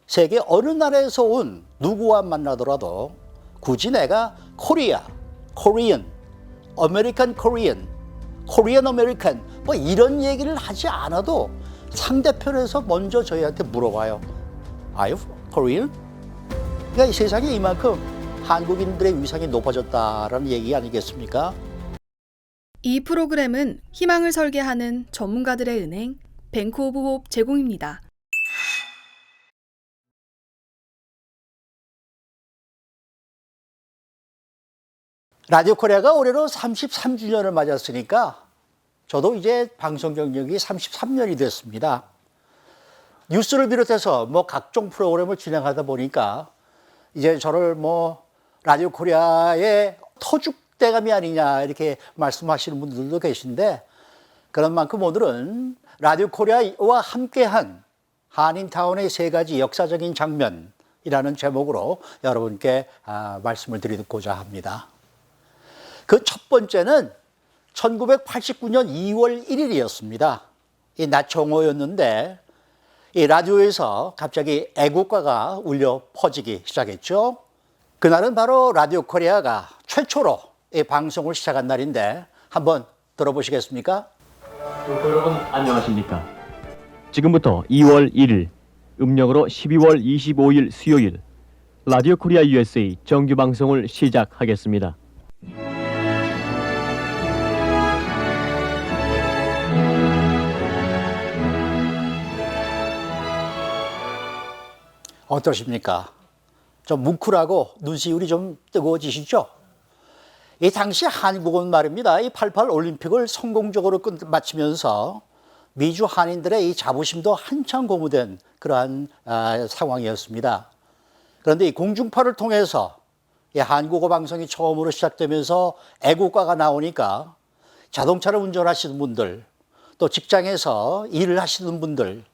세계 어느 나라에서 온 누구와 만나더라도 굳이 내가 코리아, 코리안, 아메리칸 코리안, 코리안 아메리칸 뭐 이런 얘기를 하지 않아도 상대편에서 먼저 저희한테 물어봐요. Are you Korean? 그러니까 이 세상에 이만큼 한국인들의 위상이 높아졌다라는 얘기 아니겠습니까? 이 프로그램은 희망을 설계하는 전문가들의 은행 뱅크 오브 홉 제공입니다. 라디오 코리아가 올해로 33주년을 맞았으니까 저도 이제 방송 경력이 33년이 됐습니다. 뉴스를 비롯해서 뭐 각종 프로그램을 진행하다 보니까 이제 저를 뭐 라디오 코리아의 터줏대감이 아니냐 이렇게 말씀하시는 분들도 계신데, 그런 만큼 오늘은 라디오 코리아와 함께한 한인타운의 세 가지 역사적인 장면이라는 제목으로 여러분께 말씀을 드리고자 합니다. 그 첫 번째는 1989년 2월 1일이었습니다. 이 낮 정오였는데 이 라디오에서 갑자기 애국가가 울려 퍼지기 시작했죠. 그날은 바로 라디오 코리아가 최초로 이 방송을 시작한 날인데 한번 들어보시겠습니까? 여러분 안녕하십니까? 지금부터 2월 1일, 음력으로 12월 25일 수요일 라디오 코리아 USA 정규 방송을 시작하겠습니다. 어떠십니까? 좀 뭉클하고 눈시울이 좀 뜨거워지시죠? 이 당시 한국은 말입니다. 이 88 올림픽을 성공적으로 마치면서 미주 한인들의 이 자부심도 한창 고무된 그러한 상황이었습니다. 그런데 이 공중파를 통해서 이 한국어 방송이 처음으로 시작되면서 애국가가 나오니까 자동차를 운전하시는 분들, 또 직장에서 일을 하시는 분들,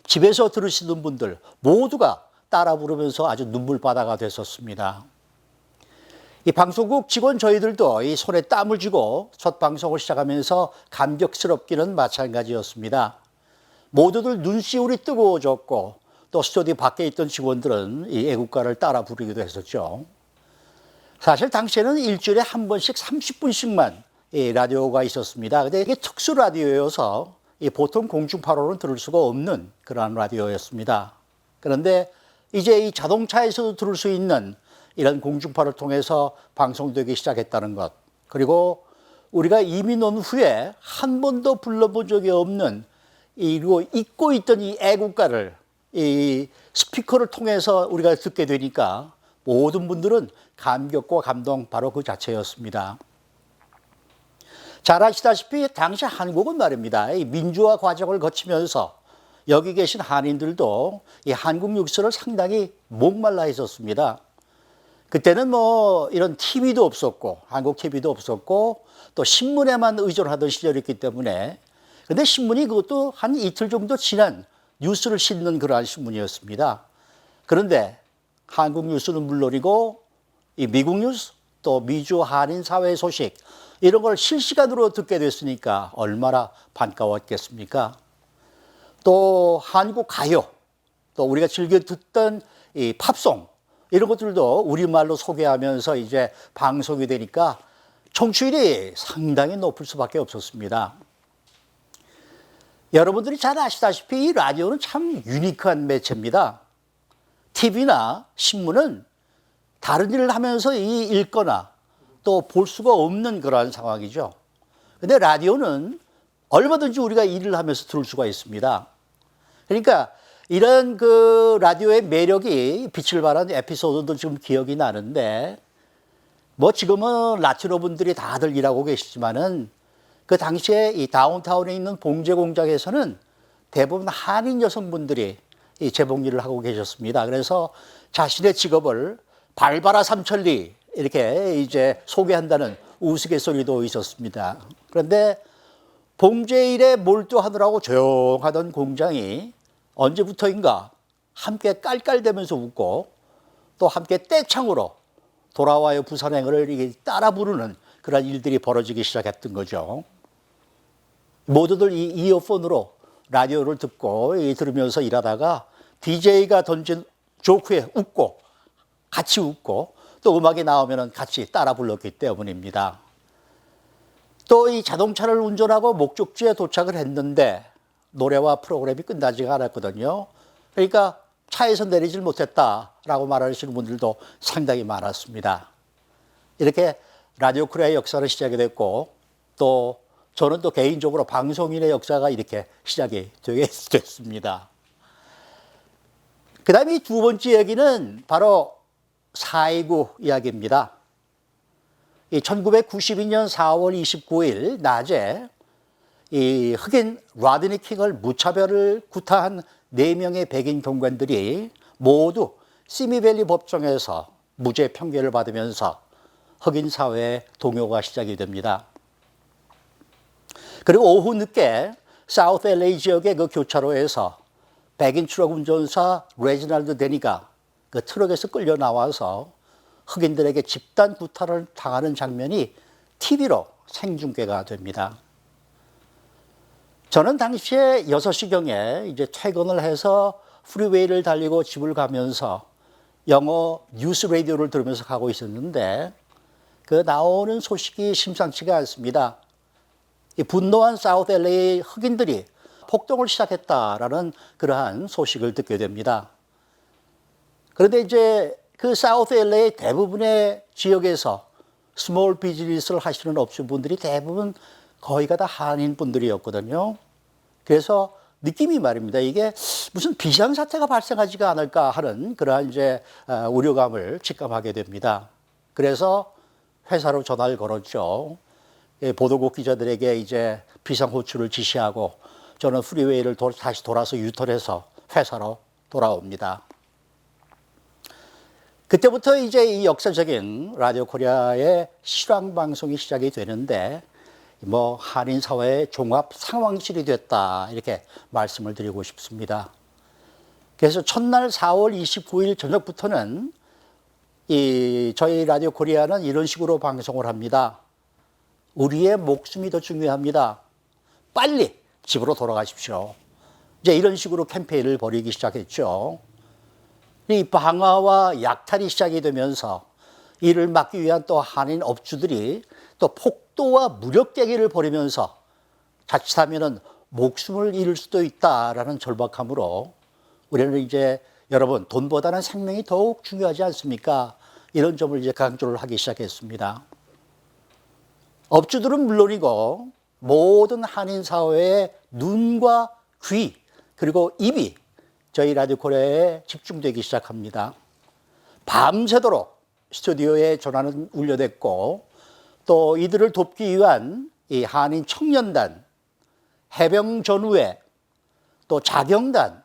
집에서 들으시는 분들 모두가 따라 부르면서 아주 눈물바다가 됐었습니다. 이 방송국 직원 저희들도 이 손에 땀을 쥐고 첫 방송을 시작하면서 감격스럽기는 마찬가지였습니다. 모두들 눈시울이 뜨거워졌고 또 스튜디오 밖에 있던 직원들은 이 애국가를 따라 부르기도 했었죠. 사실 당시에는 일주일에 한 번씩 30분씩만 이 라디오가 있었습니다. 근데 이게 특수 라디오여서 이 보통 공중파로는 들을 수가 없는 그러한 라디오였습니다. 그런데 이제 이 자동차에서도 들을 수 있는 이런 공중파를 통해서 방송되기 시작했다는 것, 그리고 우리가 이민 온 후에 한 번도 불러본 적이 없는 이거 잊고 있던 이 애국가를 이 스피커를 통해서 우리가 듣게 되니까 모든 분들은 감격과 감동 바로 그 자체였습니다. 잘 아시다시피 당시 한국은 말입니다. 이 민주화 과정을 거치면서 여기 계신 한인들도 이 한국 육수를 상당히 목말라 했었습니다. 그때는 뭐 이런 TV도 없었고, 한국 TV도 없었고, 또 신문에만 의존하던 시절이었기 때문에, 근데 신문이 그것도 한 이틀 정도 지난 뉴스를 싣는 그러한 신문이었습니다. 그런데 한국 뉴스는 물론이고, 이 미국 뉴스, 또 미주 한인 사회 소식, 이런 걸 실시간으로 듣게 됐으니까 얼마나 반가웠겠습니까? 또 한국 가요, 또 우리가 즐겨 듣던 이 팝송, 이런 것들도 우리말로 소개하면서 이제 방송이 되니까 청취율이 상당히 높을 수밖에 없었습니다. 여러분들이 잘 아시다시피 이 라디오는 참 유니크한 매체입니다. TV나 신문은 다른 일을 하면서 읽거나 또 볼 수가 없는 그러한 상황이죠. 근데 라디오는 얼마든지 우리가 일을 하면서 들을 수가 있습니다. 그러니까 이런 그 라디오의 매력이 빛을 발한 에피소드도 지금 기억이 나는데, 뭐 지금은 라티노 분들이 다들 일하고 계시지만은 그 당시에 이 다운타운에 있는 봉제 공장에서는 대부분 한인 여성분들이 이 재봉 일을 하고 계셨습니다. 그래서 자신의 직업을 발바라 삼천리 이렇게 이제 소개한다는 우스갯소리도 있었습니다. 그런데 봉제 일에 몰두하느라고 조용하던 공장이 언제부터인가 함께 깔깔대면서 웃고 또 함께 떼창으로 돌아와요 부산행을 이게 따라 부르는 그런 일들이 벌어지기 시작했던 거죠. 모두들 이 이어폰으로 라디오를 듣고 들으면서 일하다가 DJ가 던진 조크에 웃고 같이 웃고 또 음악이 나오면 같이 따라 불렀기 때문입니다. 또 이 자동차를 운전하고 목적지에 도착을 했는데 노래와 프로그램이 끝나지가 않았거든요. 그러니까 차에서 내리질 못했다라고 말하시는 분들도 상당히 많았습니다. 이렇게 라디오 코리아의 역사는 시작이 됐고 또 저는 또 개인적으로 방송인의 역사가 이렇게 시작이 되게 됐습니다. 그 다음에 두 번째 얘기는 바로 4.29 이야기입니다. 1992년 4월 29일 낮에 이 흑인 라드니 킹을 무차별을 구타한 4명의 백인 경관들이 모두 시미밸리 법정에서 무죄 판결을 받으면서 흑인 사회의 동요가 시작이 됩니다. 그리고 오후 늦게 사우스 LA 지역의 그 교차로에서 백인 트럭 운전사 레지날드 데니가 그 트럭에서 끌려 나와서 흑인들에게 집단 구타를 당하는 장면이 TV로 생중계가 됩니다. 저는 당시에 6시경에 이제 퇴근을 해서 프리웨이를 달리고 집을 가면서 영어 뉴스 라디오를 들으면서 가고 있었는데 그 나오는 소식이 심상치가 않습니다. 이 분노한 사우스 LA 흑인들이 폭동을 시작했다라는 그러한 소식을 듣게 됩니다. 그런데 이제 그 사우스 LA 대부분의 지역에서 스몰 비즈니스를 하시는 업주분들이 대부분 거의가 다 한인 분들이었거든요. 그래서 느낌이 말입니다. 이게 무슨 비상사태가 발생하지가 않을까 하는 그러한 이제 우려감을 직감하게 됩니다. 그래서 회사로 전화를 걸었죠. 보도국 기자들에게 이제 비상호출을 지시하고 저는 프리웨이를 다시 돌아서 유턴해서 회사로 돌아옵니다. 그때부터 이제 이 역사적인 라디오 코리아의 실황 방송이 시작이 되는데 뭐 한인 사회의 종합 상황실이 됐다 이렇게 말씀을 드리고 싶습니다. 그래서 첫날 4월 29일 저녁부터는 저희 라디오 코리아는 이런 식으로 방송을 합니다. 우리의 목숨이 더 중요합니다. 빨리 집으로 돌아가십시오. 이제 이런 식으로 캠페인을 벌이기 시작했죠. 이 방화와 약탈이 시작이 되면서 이를 막기 위한 또 한인 업주들이 또 폭도와 무력대기를 벌이면서 자칫하면은 목숨을 잃을 수도 있다라는 절박함으로 우리는 이제 여러분 돈보다는 생명이 더욱 중요하지 않습니까? 이런 점을 이제 강조를 하기 시작했습니다. 업주들은 물론이고 모든 한인 사회의 눈과 귀 그리고 입이 저희 라디오 코리아에 집중되기 시작합니다. 밤새도록 스튜디오에 전화는 울려댔고 또 이들을 돕기 위한 이 한인 청년단, 해병전우회, 또 자경단,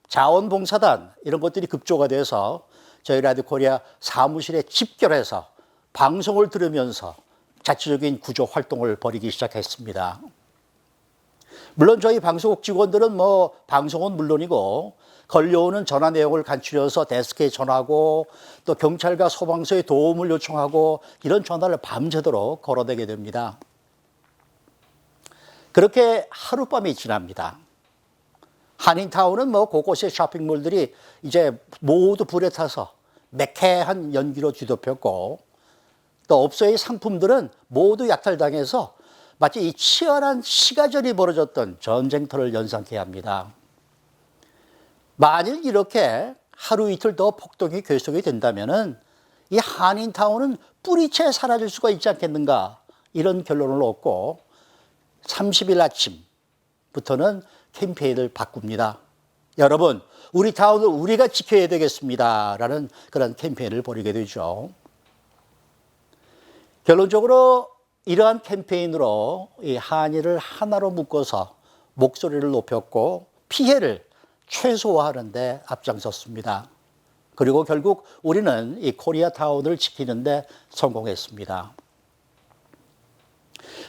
자원봉사단 이런 것들이 급조가 돼서 저희 라디오 코리아 사무실에 집결해서 방송을 들으면서 자체적인 구조 활동을 벌이기 시작했습니다. 물론 저희 방송국 직원들은 뭐 방송은 물론이고 걸려오는 전화 내용을 간추려서 데스크에 전하고 또 경찰과 소방서에 도움을 요청하고 이런 전화를 밤새도록 걸어대게 됩니다. 그렇게 하룻밤이 지납니다. 한인타운은 뭐 곳곳에 쇼핑몰들이 이제 모두 불에 타서 매캐한 연기로 뒤덮였고 또 업소의 상품들은 모두 약탈당해서 마치 이 치열한 시가전이 벌어졌던 전쟁터를 연상케 합니다. 만일 이렇게 하루 이틀 더 폭동이 계속이 된다면은 이 한인타운은 뿌리채 사라질 수가 있지 않겠는가 이런 결론을 얻고 30일 아침부터는 캠페인을 바꿉니다. 여러분, 우리 타운을 우리가 지켜야 되겠습니다. 라는 그런 캠페인을 벌이게 되죠. 결론적으로 이러한 캠페인으로 이 한인을 하나로 묶어서 목소리를 높였고 피해를 최소화하는 데 앞장섰습니다. 그리고 결국 우리는 이 코리아타운을 지키는 데 성공했습니다.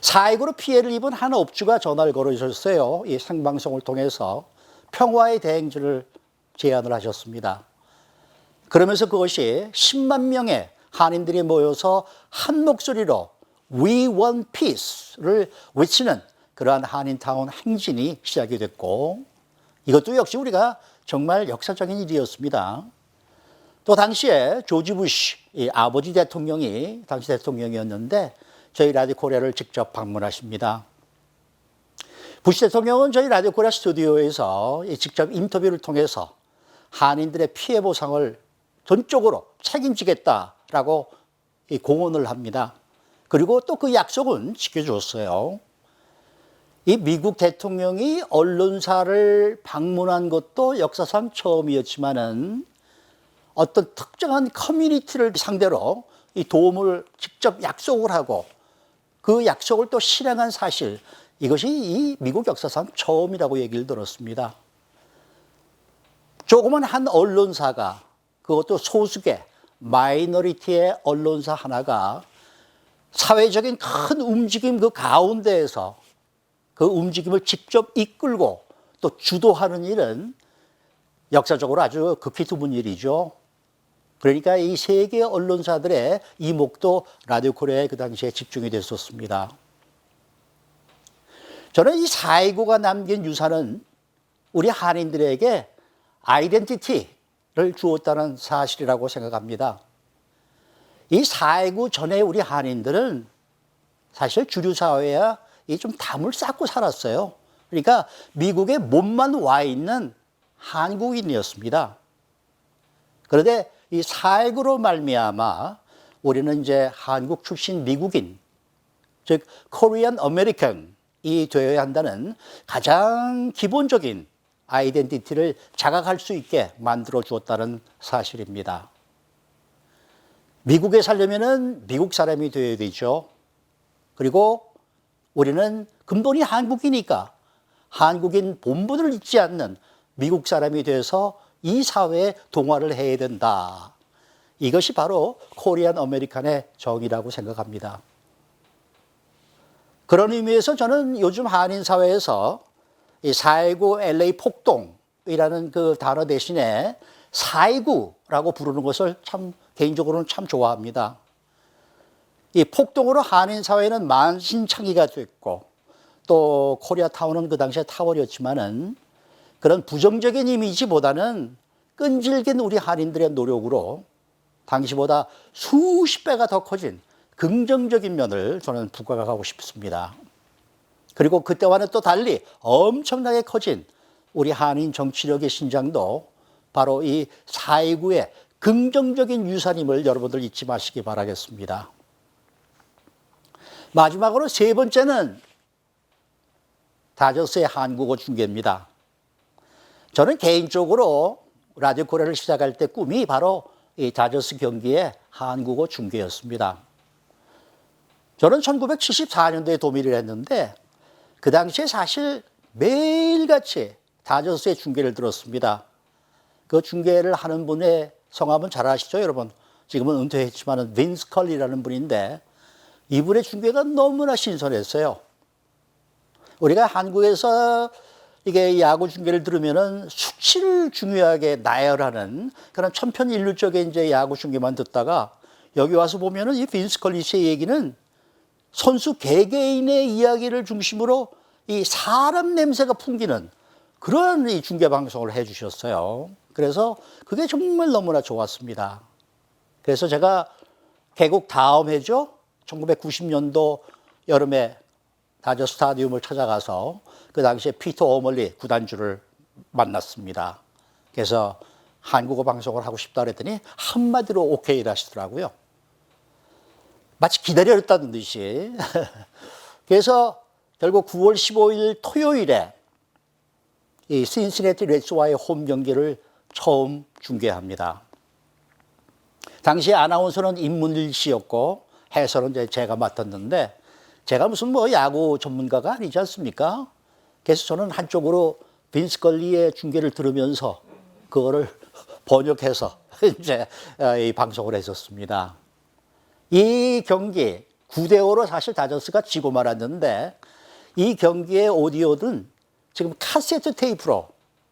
4.29로 피해를 입은 한 업주가 전화를 걸어주셨어요. 이 생방송을 통해서 평화의 대행진을 제안을 하셨습니다. 그러면서 그것이 10만 명의 한인들이 모여서 한 목소리로 We want peace를 외치는 그러한 한인타운 행진이 시작이 됐고, 이것도 역시 우리가 정말 역사적인 일이었습니다. 또 당시에 조지 부시 아버지 대통령이 당시 대통령이었는데 저희 라디오 코리아를 직접 방문하십니다. 부시 대통령은 저희 라디오 코리아 스튜디오에서 직접 인터뷰를 통해서 한인들의 피해 보상을 전적으로 책임지겠다라고 공언을 합니다. 그리고 또 그 약속은 지켜줬어요. 이 미국 대통령이 언론사를 방문한 것도 역사상 처음이었지만은 어떤 특정한 커뮤니티를 상대로 이 도움을 직접 약속을 하고 그 약속을 또 실행한 사실, 이것이 이 미국 역사상 처음이라고 얘기를 들었습니다. 조그만 한 언론사가, 그것도 소수계 마이너리티의 언론사 하나가 사회적인 큰 움직임 그 가운데에서 그 움직임을 직접 이끌고 또 주도하는 일은 역사적으로 아주 극히 드문 일이죠. 그러니까 이 세계 언론사들의 이목도 라디오 코리아에 그 당시에 집중이 됐었습니다. 저는 이 4.29가 남긴 유산은 우리 한인들에게 아이덴티티를 주었다는 사실이라고 생각합니다. 이 4.29 전에 우리 한인들은 사실 주류 사회야 좀 담을 쌓고 살았어요. 그러니까 미국에 몸만 와 있는 한국인이었습니다. 그런데 이 4.29로 말미암아 우리는 이제 한국 출신 미국인, 즉 코리안 아메리칸이 되어야 한다는 가장 기본적인 아이덴티티를 자각할 수 있게 만들어 주었다는 사실입니다. 미국에 살려면은 미국 사람이 되어야 되죠. 그리고 우리는 근본이 한국이니까 한국인 본분을 잊지 않는 미국 사람이 돼서 이 사회에 동화를 해야 된다. 이것이 바로 코리안 아메리칸의 정의라고 생각합니다. 그런 의미에서 저는 요즘 한인 사회에서 이 4.29 LA 폭동이라는 그 단어 대신에 4.29라고 부르는 것을 참 개인적으로는 참 좋아합니다. 이 폭동으로 한인 사회는 만신창이가 됐고 또 코리아타운은 그 당시에 타월이었지만은 그런 부정적인 이미지보다는 끈질긴 우리 한인들의 노력으로 당시보다 수십 배가 더 커진 긍정적인 면을 저는 부각하고 싶습니다. 그리고 그때와는 또 달리 엄청나게 커진 우리 한인 정치력의 신장도 바로 이 4.29의 긍정적인 유산임을 여러분들 잊지 마시기 바라겠습니다. 마지막으로 세 번째는 다저스의 한국어 중계입니다. 저는 개인적으로 라디오 코리아를 시작할 때 꿈이 바로 이 다저스 경기의 한국어 중계였습니다. 저는 1974년도에 도미를 했는데 그 당시에 사실 매일같이 다저스의 중계를 들었습니다. 그 중계를 하는 분의 성함은 잘 아시죠, 여러분? 지금은 은퇴했지만 빈스 컬리라는 분인데 이분의 중계가 너무나 신선했어요. 우리가 한국에서 이게 야구 중계를 들으면은 수치를 중요하게 나열하는 그런 천편일률적인 이제 야구 중계만 듣다가 여기 와서 보면은 이 빈스 컬리 씨의 얘기는 선수 개개인의 이야기를 중심으로 이 사람 냄새가 풍기는 그런 이 중계 방송을 해 주셨어요. 그래서 그게 정말 너무나 좋았습니다. 그래서 제가 개국 다음 해죠. 1990년도 여름에 다저스 스타디움을 찾아가서 그 당시에 피터 오멀리 구단주를 만났습니다. 그래서 한국어 방송을 하고 싶다 그랬더니 한마디로 오케이를 하시더라고요. 마치 기다렸다는 듯이. 그래서 결국 9월 15일 토요일에 이 신시내티 레드스와의 홈 경기를 처음 중계합니다. 당시 아나운서는 임문일 씨였고 해설은 이제 제가 맡았는데 제가 무슨 뭐 야구 전문가가 아니지 않습니까? 그래서 저는 한쪽으로 빈스 걸리의 중계를 들으면서 그거를 번역해서 이제 이 방송을 했었습니다. 이 경기 9대5로 사실 다저스가 지고 말았는데 이 경기의 오디오는 지금 카세트 테이프로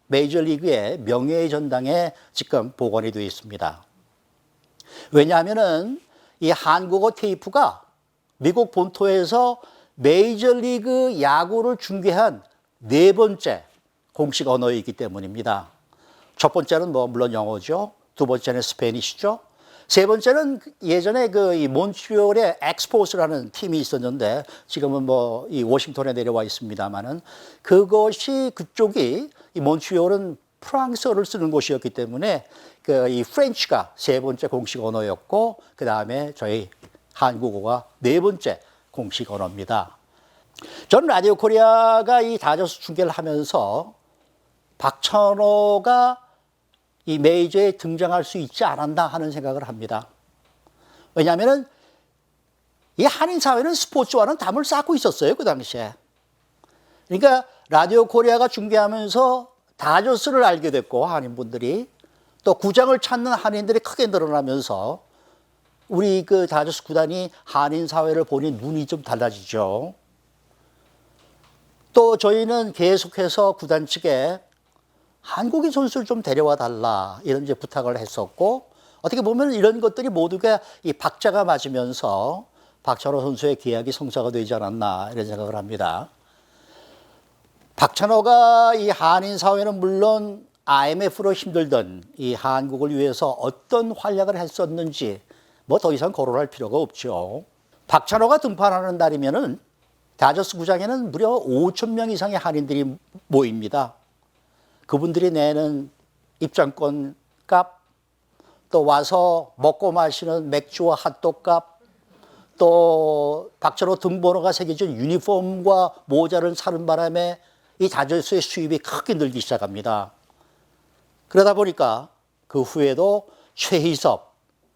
메이저리그의 명예의 전당에 지금 보관이 되어 있습니다. 왜냐하면은 이 한국어 테이프가 미국 본토에서 메이저리그 야구를 중계한 네 번째 공식 언어이기 때문입니다. 첫 번째는 물론 영어죠. 두 번째는 스페니쉬죠. 세 번째는 예전에 이 몬트리올에 엑스포스라는 팀이 있었는데 지금은 이 워싱턴에 내려와 있습니다만은 그것이 그쪽이 이 몬트리올은 프랑스어를 쓰는 곳이었기 때문에 이 프렌치가 세 번째 공식 언어였고 그 다음에 저희 한국어가 네 번째 공식 언어입니다. 저는 라디오 코리아가 이 다저스 중계를 하면서 박찬호가 이 메이저에 등장할 수 있지 않았나 하는 생각을 합니다. 왜냐하면 이 한인 사회는 스포츠와는 담을 쌓고 있었어요, 그 당시에. 그러니까 라디오 코리아가 중계하면서 다저스를 알게 됐고 한인분들이 또 구장을 찾는 한인들이 크게 늘어나면서 우리 그 다저스 구단이 한인 사회를 보니 눈이 좀 달라지죠. 또 저희는 계속해서 구단 측에 한국인 선수를 좀 데려와 달라 이런 이제 부탁을 했었고 어떻게 보면 이런 것들이 모두가 이 박자가 맞으면서 박찬호 선수의 계약이 성사가 되지 않았나 이런 생각을 합니다. 박찬호가 이 한인 사회는 물론 IMF로 힘들던 이 한국을 위해서 어떤 활약을 했었는지 더 이상 거론할 필요가 없죠. 박찬호가 등판하는 날이면은 다저스 구장에는 무려 5천 명 이상의 한인들이 모입니다. 그분들이 내는 입장권 값, 또 와서 먹고 마시는 맥주와 핫도그 값, 또 박찬호 등번호가 새겨진 유니폼과 모자를 사는 바람에 이 다저스의 수입이 크게 늘기 시작합니다. 그러다 보니까 그 후에도 최희섭,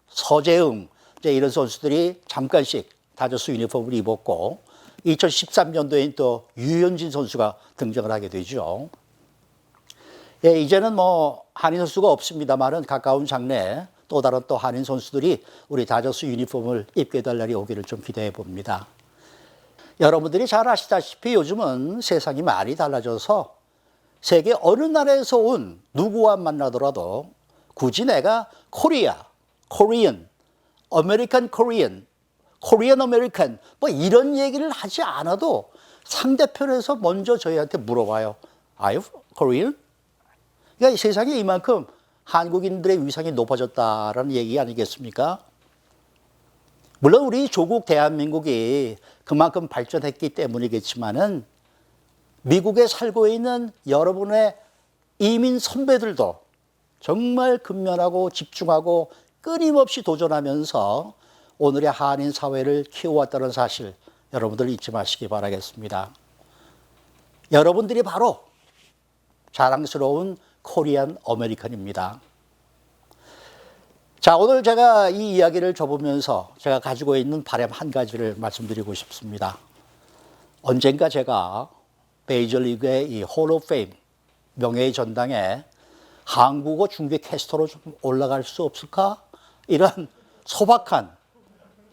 서재흥 이제 이런 선수들이 잠깐씩 다저스 유니폼을 입었고 2013년도엔 또 유현진 선수가 등장을 하게 되죠. 예, 이제는 한인 선수가 없습니다만은 가까운 장래에 또 다른 또 한인 선수들이 우리 다저스 유니폼을 입게 될 날이 오기를 좀 기대해 봅니다. 여러분들이 잘 아시다시피 요즘은 세상이 많이 달라져서 세계 어느 나라에서 온 누구와 만나더라도 굳이 내가 코리아, 코리안, 아메리칸 코리안, 코리안 아메리칸 이런 얘기를 하지 않아도 상대편에서 먼저 저희한테 물어봐요. Are you Korean? 그러니까 세상에 이만큼 한국인들의 위상이 높아졌다라는 얘기 아니겠습니까? 물론 우리 조국 대한민국이 그만큼 발전했기 때문이겠지만은 미국에 살고 있는 여러분의 이민 선배들도 정말 근면하고 집중하고 끊임없이 도전하면서 오늘의 한인 사회를 키워왔다는 사실 여러분들 잊지 마시기 바라겠습니다. 여러분들이 바로 자랑스러운 코리안 아메리칸입니다. 자, 오늘 제가 이 이야기를 접으면서 제가 가지고 있는 바람 한 가지를 말씀드리고 싶습니다. 언젠가 제가 메이저리그의 이 홀 오브 페임 명예의 전당에 한국어 중계 캐스터로 좀 올라갈 수 없을까? 이런 소박한,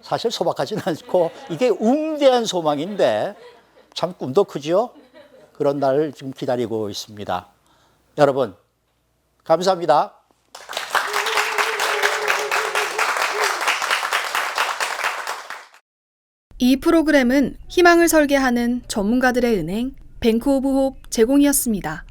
사실 소박하진 않고 이게 웅대한 소망인데 참 꿈도 크죠? 그런 날을 지금 기다리고 있습니다. 여러분, 감사합니다. 이 프로그램은 희망을 설계하는 전문가들의 은행 뱅크 오브 홉 제공이었습니다.